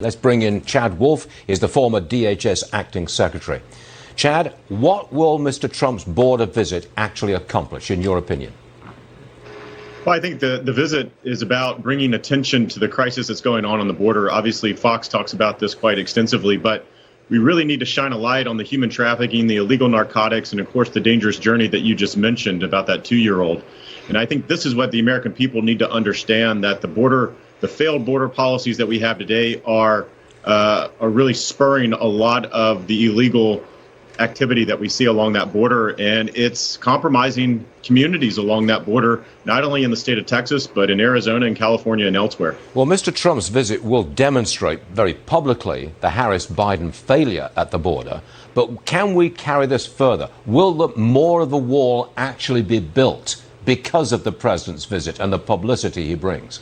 Let's bring in Chad Wolf. He's the former DHS acting secretary. Chad, what will Mr. Trump's border visit actually accomplish, in your opinion? Well, I think the visit is about bringing attention to the crisis that's going on the border. Obviously, Fox talks about this quite extensively, but we really need to shine a light on the human trafficking, the illegal narcotics, and of course, the dangerous journey that you just mentioned about that 2-year-old. And I think this is what the American people need to understand, that the failed border policies that we have today are really spurring a lot of the illegal activity that we see along that border, and it's compromising communities along that border, not only in the state of Texas, but in Arizona and California and elsewhere. Well, Mr. Trump's visit will demonstrate very publicly the Harris-Biden failure at the border, but can we carry this further? Will more of the wall actually be built because of the president's visit and the publicity he brings?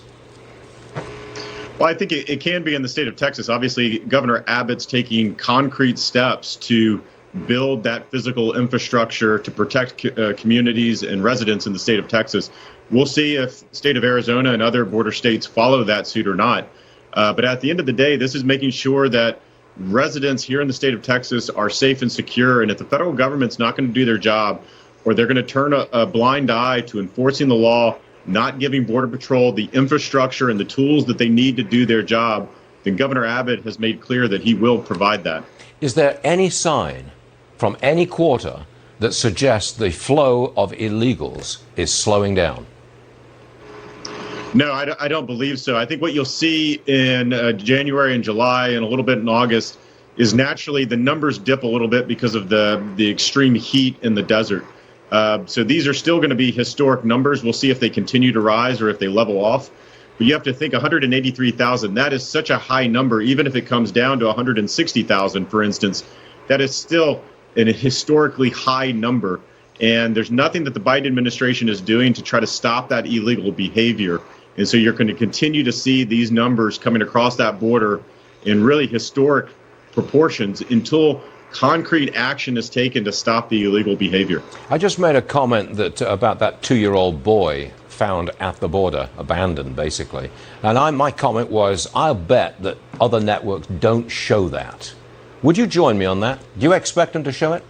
Well, I think it can be in the state of Texas. Obviously, Governor Abbott's taking concrete steps to build that physical infrastructure to protect communities and residents in the state of Texas. We'll see if the state of Arizona and other border states follow that suit or not. But at the end of the day, this is making sure that residents here in the state of Texas are safe and secure. And if the federal government's not going to do their job, or they're going to turn a blind eye to enforcing the law, not giving Border Patrol the infrastructure and the tools that they need to do their job, then Governor Abbott has made clear that he will provide that. Is there any sign from any quarter that suggests the flow of illegals is slowing down? No, I don't believe so. I think what you'll see in January and July and a little bit in August is naturally the numbers dip a little bit because of the extreme heat in the desert. So these are still going to be historic numbers. We'll see if they continue to rise or if they level off. But you have to think 183,000, that is such a high number. Even if it comes down to 160,000, for instance, that is still a historically high number. And there's nothing that the Biden administration is doing to try to stop that illegal behavior. And so you're going to continue to see these numbers coming across that border in really historic proportions until concrete action is taken to stop the illegal behavior. I just made a comment about that 2-year-old boy found at the border, abandoned basically. And my comment was, I'll bet that other networks don't show that. Would you join me on that? Do you expect them to show it?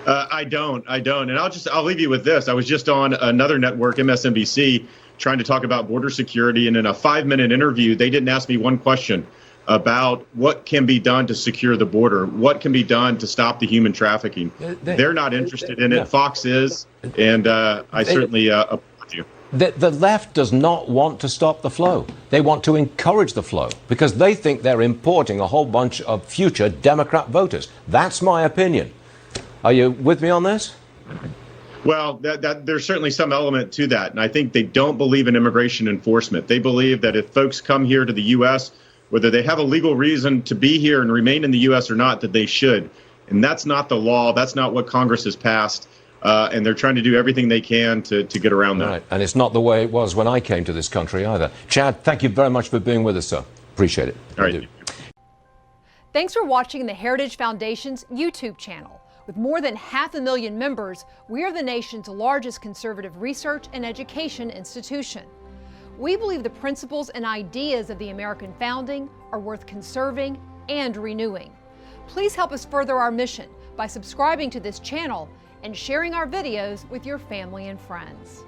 I don't. And I'll leave you with this. I was just on another network, MSNBC, trying to talk about border security. And in a 5-minute interview, they didn't ask me one question about what can be done to secure the border, what can be done to stop the human trafficking. They're not interested in it. Yeah. Fox is, and I certainly applaud you. The left does not want to stop the flow. They want to encourage the flow because they think they're importing a whole bunch of future Democrat voters. That's my opinion. Are you with me on this? Well, there's certainly some element to that. And I think they don't believe in immigration enforcement. They believe that if folks come here to the U.S., whether they have a legal reason to be here and remain in the U.S. or not, that they should. And that's not the law. That's not what Congress has passed. And they're trying to do everything they can to get around that. Right. And it's not the way it was when I came to this country either. Chad, thank you very much for being with us, sir. Appreciate it. All right. Thanks for watching the Heritage Foundation's YouTube channel. With more than 500,000 members, we are the nation's largest conservative research and education institution. We believe the principles and ideas of the American founding are worth conserving and renewing. Please help us further our mission by subscribing to this channel and sharing our videos with your family and friends.